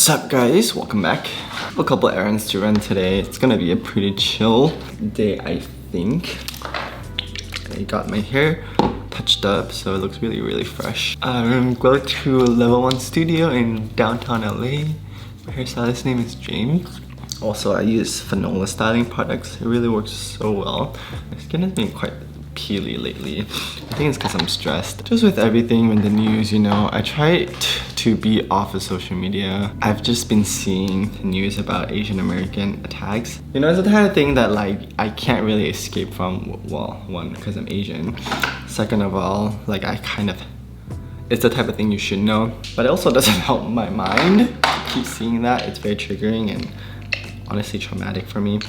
What's up guys? Welcome back. I have a couple errands to run today. It's gonna be a pretty chill day, I think. I got my hair touched up so it looks really fresh. I'm going to a level 1 studio in downtown LA. My hairstylist name is James. Also, I use Fanola styling products. It really works so well. My skin has been quite peely lately. I think it's because I'm stressed. Just with everything in the news, you know, I try to be off of social media. I've just been seeing news about Asian American attacks. You know, it's the kind of thing that like I can't really escape from. Well, one, because I'm Asian. Second of all, like it's the type of thing you should know. But it also doesn't help my mind. I keep seeing that. It's very triggering and honestly traumatic for me.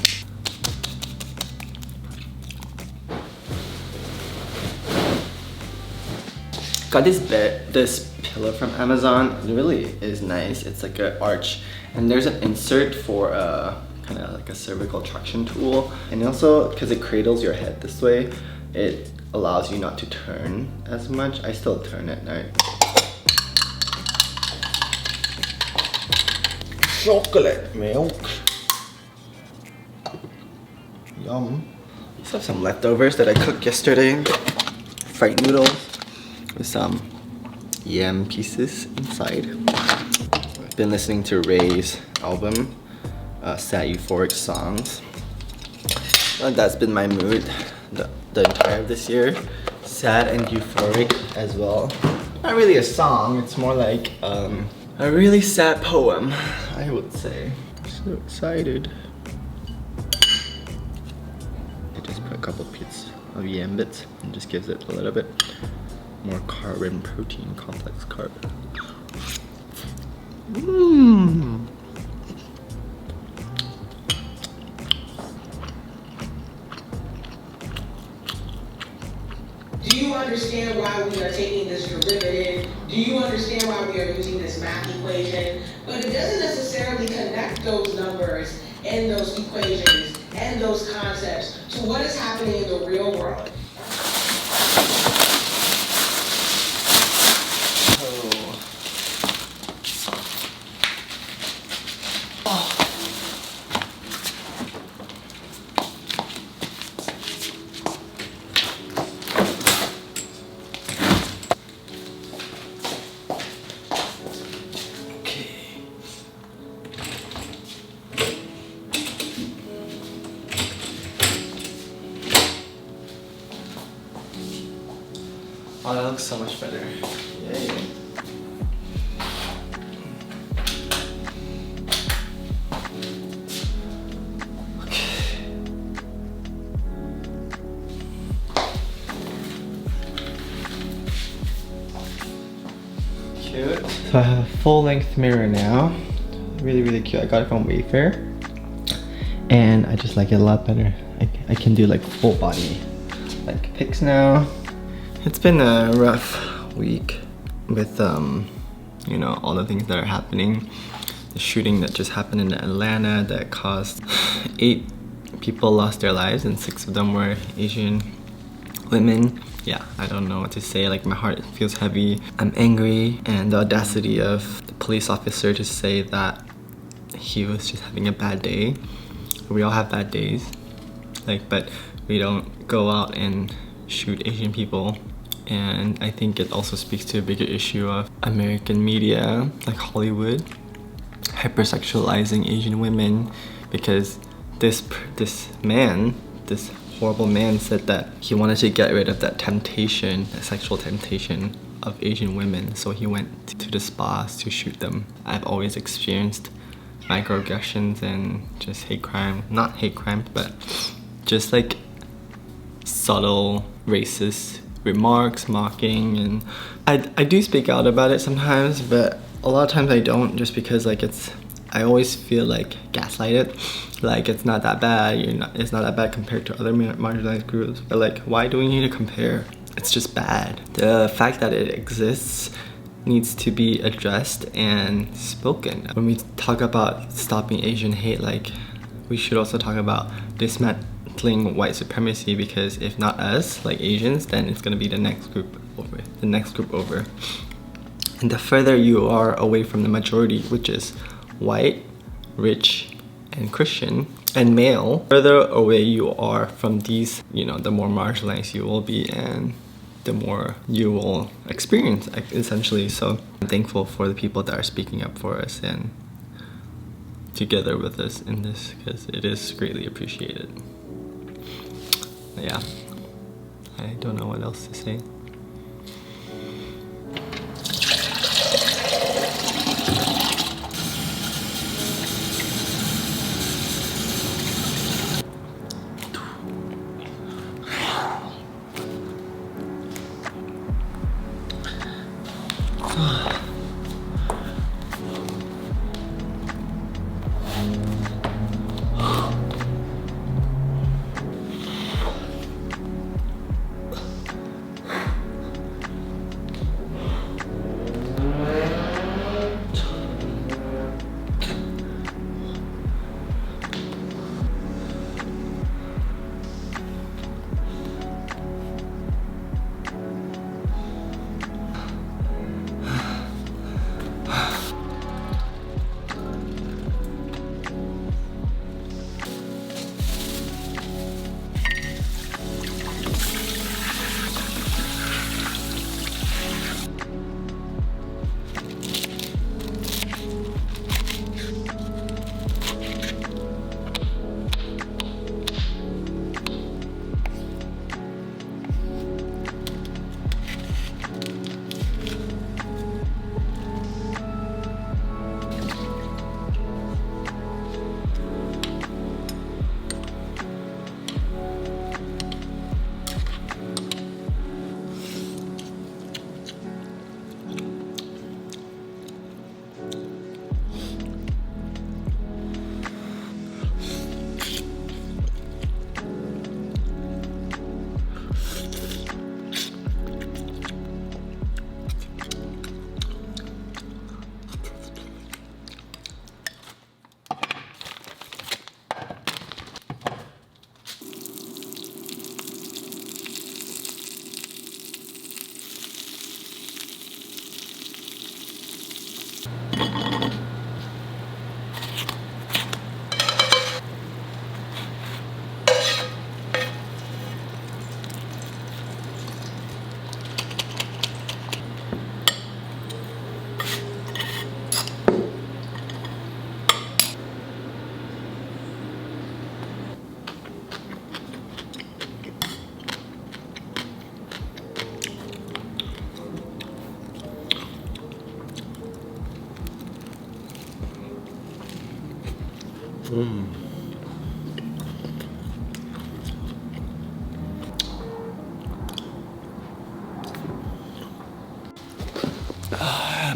Got this pillow from Amazon. It really is nice. It's like an arch, and there's an insert for kind of like a cervical traction tool. And also, because it cradles your head this way, it allows you not to turn as much. I still turn at night. Chocolate milk. Yum. I still have some leftovers that I cooked yesterday. Fried noodles with some yam pieces inside. I've been listening to Ray's album, Sad Euphoric Songs. That's been my mood the entire of this year. Sad and euphoric as well. Not really a song, it's more like a really sad poem, I would say. So excited. I just put a couple bits of yam bits and just gives it a little bit more carb and protein, complex carb. Do you understand why we are taking this derivative? Do you understand why we are using this math equation? But it doesn't necessarily connect those numbers and those equations and those concepts to what is happening in the real world. Oh, that looks so much better. Yay. Okay. Cute. So I have a full-length mirror now. Really cute. I got it from Wayfair. And I just like it a lot better. I can do like full body like pics now. It's been a rough week with you know, all the things that are happening. The shooting that just happened in Atlanta that caused 8 people lost their lives and 6 of them were Asian women. Yeah, I don't know what to say. Like, my heart feels heavy. I'm angry, and the audacity of the police officer to say that he was just having a bad day. We all have bad days, like, but we don't go out and shoot Asian people. And I think it also speaks to a bigger issue of American media, like Hollywood, hypersexualizing Asian women, because this horrible man said that he wanted to get rid of that temptation, that sexual temptation of Asian women, so he went to the spas to shoot them. I've always experienced microaggressions and just hate crime, not hate crime, but just like subtle racist remarks, mocking, and I do speak out about it sometimes, but a lot of times I don't, just because like I always feel like gaslighted, like it's not that bad, it's not that bad compared to other marginalized groups, but like, why do we need to compare? It's just bad. The fact that it exists needs to be addressed and spoken. When we talk about stopping Asian hate, like, we should also talk about dismantling white supremacy, because if not us, like Asians, then it's gonna be the next group over. And the further you are away from the majority, which is white, rich, and Christian, and male, further away you are from these, the more marginalized you will be, and the more you will experience, essentially. So I'm thankful for the people that are speaking up for us and together with us in this, because it is greatly appreciated. Yeah, I don't know what else to say.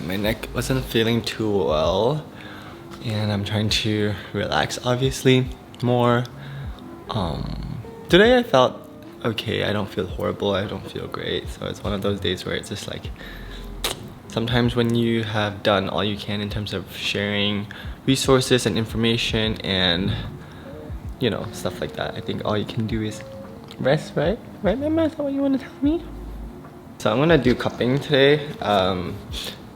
My neck wasn't feeling too well, and I'm trying to relax, obviously, more. Today I felt okay. I don't feel horrible, I don't feel great, so it's one of those days where it's just like, sometimes when you have done all you can in terms of sharing resources and information and stuff like that, I think all you can do is rest, right? Right, Mama? Is that what you want to tell me? So I'm gonna do cupping today.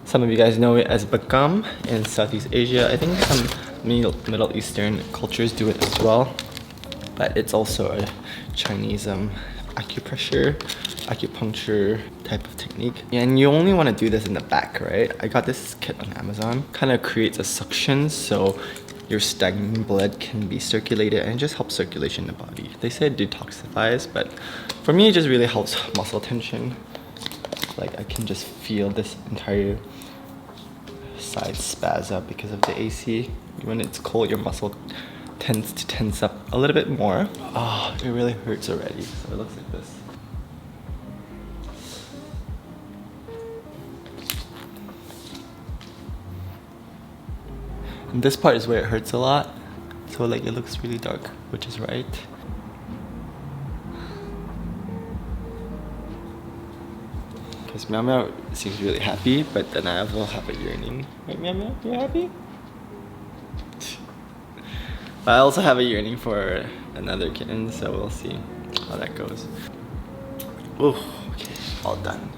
Some of you guys know it as bakam in Southeast Asia. I think some Middle Eastern cultures do it as well, but it's also a Chinese acupuncture type of technique. And you only want to do this in the back, right? I got this kit on Amazon. Kind of creates a suction so your stagnant blood can be circulated, and it just helps circulation in the body. They say it detoxifies, but for me it just really helps muscle tension. Like I can just feel this entire side spaz up because of the AC. When it's cold, your muscle tends to tense up a little bit more. Oh, it really hurts already. So it looks like this. And this part is where it hurts a lot. So like it looks really dark, which is right. Because Meow Meow seems really happy, but then I also have a yearning. Right, Meow Meow? You happy? But I also have a yearning for another kitten, so we'll see how that goes. Ooh, okay, all done.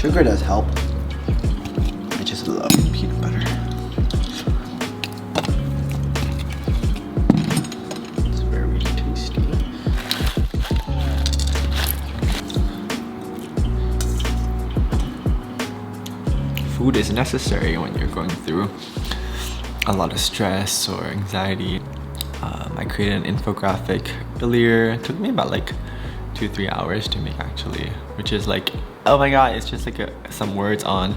Sugar does help. I just love peanut butter. It's very tasty. Food is necessary when you're going through a lot of stress or anxiety. I created an infographic earlier. It took me about like 2-3 hours to make actually, which is like, oh my god, it's just like some words on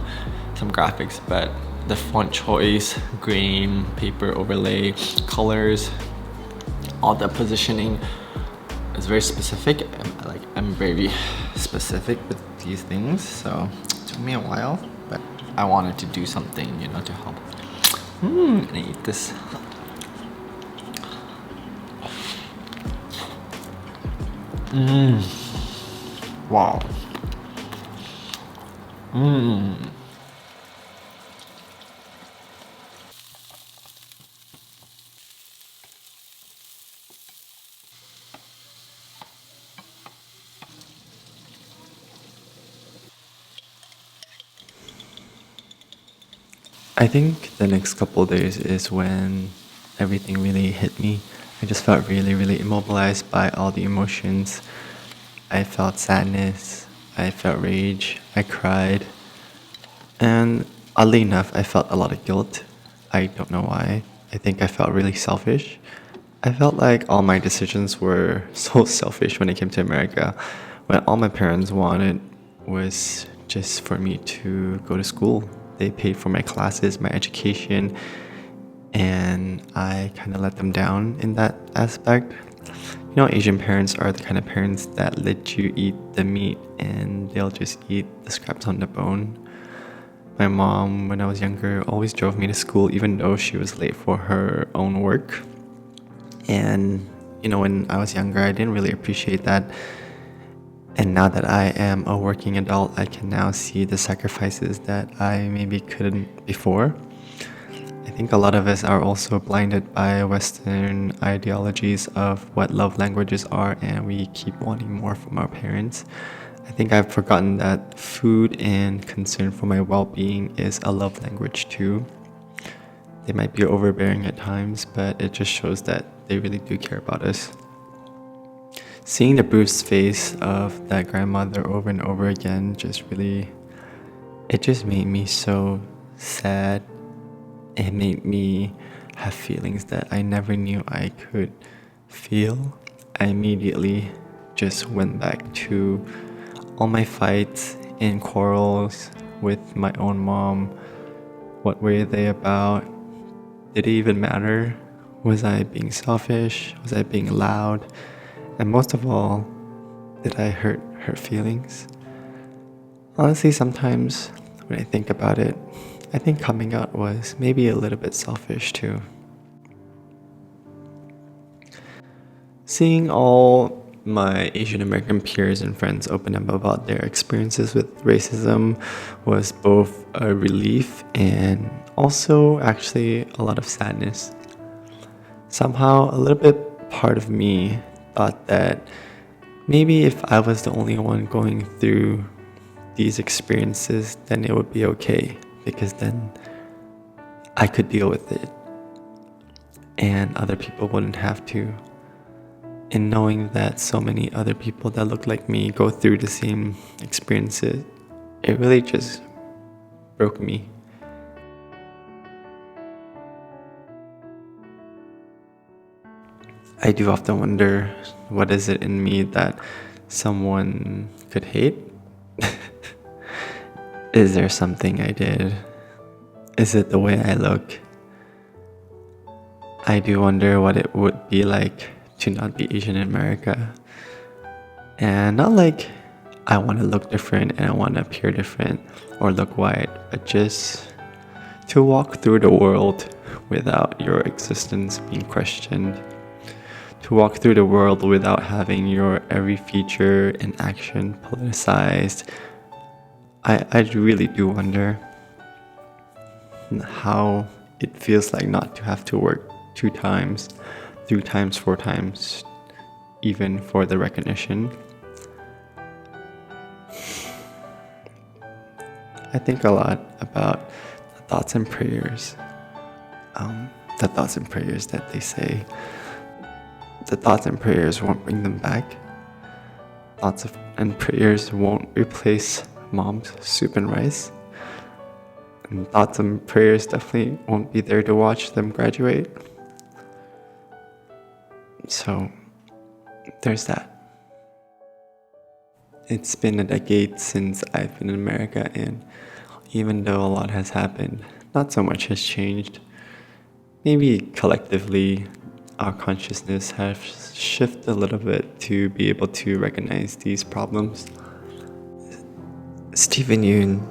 some graphics, but the font choice, grain, paper overlay, colors, all the positioning is very specific. I'm very specific with these things, so it took me a while, but I wanted to do something, you know, to help. I'm gonna eat this. Wow. I think the next couple days is when everything really hit me. I just felt really, really immobilized by all the emotions. I felt sadness, I felt rage, I cried, and oddly enough, I felt a lot of guilt. I don't know why. I think I felt really selfish. I felt like all my decisions were so selfish when it came to America, when all my parents wanted was just for me to go to school. They paid for my classes, my education, and I kind of let them down in that aspect. You know, Asian parents are the kind of parents that let you eat the meat and they'll just eat the scraps on the bone. My mom, when I was younger, always drove me to school even though she was late for her own work. And, you know, when I was younger, I didn't really appreciate that. And now that I am a working adult, I can now see the sacrifices that I maybe couldn't before. I think a lot of us are also blinded by Western ideologies of what love languages are, and we keep wanting more from our parents. I think I've forgotten that food and concern for my well-being is a love language too. They might be overbearing at times, but it just shows that they really do care about us. Seeing the bruised face of that grandmother over and over again it just made me so sad. It made me have feelings that I never knew I could feel. I immediately just went back to all my fights and quarrels with my own mom. What were they about? Did it even matter? Was I being selfish? Was I being loud? And most of all, did I hurt her feelings? Honestly, sometimes when I think about it, I think coming out was maybe a little bit selfish too. Seeing all my Asian American peers and friends open up about their experiences with racism was both a relief and also actually a lot of sadness. Somehow, a little bit part of me thought that maybe if I was the only one going through these experiences, then it would be okay, because then I could deal with it and other people wouldn't have to. And knowing that so many other people that look like me go through the same experiences, it really just broke me. I do often wonder, what is it in me that someone could hate? Is there something I did? Is it the way I look? I do wonder what it would be like to not be Asian in America. And not like I want to look different and I want to appear different or look white, but just to walk through the world without your existence being questioned. To walk through the world without having your every feature and action politicized. I really do wonder how it feels like not to have to work 2 times, 3 times, 4 times, even for the recognition. I think a lot about the thoughts and prayers. The thoughts and prayers that they say. The thoughts and prayers won't bring them back. And prayers won't replace mom's soup and rice. And thoughts and prayers definitely won't be there to watch them graduate. So, there's that. It's been a decade since I've been in America, and even though a lot has happened, not so much has changed. Maybe collectively, our consciousness has shifted a little bit to be able to recognize these problems. Stephen Yoon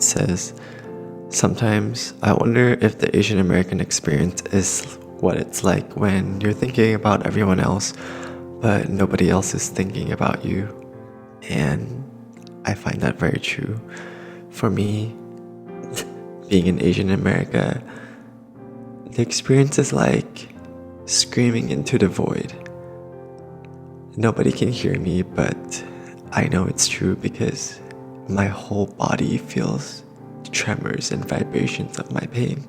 says, "Sometimes I wonder if the Asian American experience is what it's like when you're thinking about everyone else, but nobody else is thinking about you." And I find that very true. For me, being an Asian in America, the experience is like screaming into the void. Nobody can hear me, but I know it's true because my whole body feels tremors and vibrations of my pain.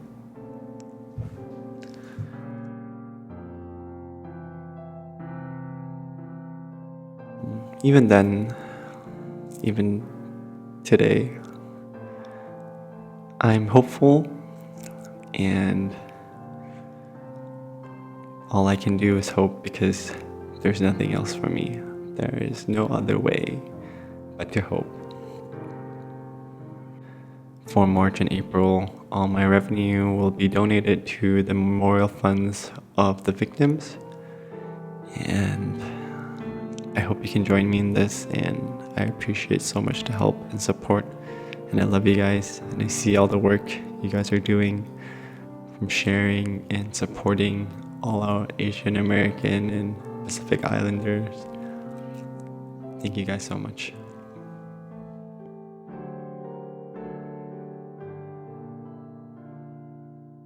Even then, even today, I'm hopeful, and all I can do is hope because there's nothing else for me. There is no other way but to hope. For March and April, all my revenue will be donated to the memorial funds of the victims, and I hope you can join me in this, and I appreciate so much the help and support, and I love you guys, and I see all the work you guys are doing from sharing and supporting all our Asian American and Pacific Islanders. Thank you guys so much.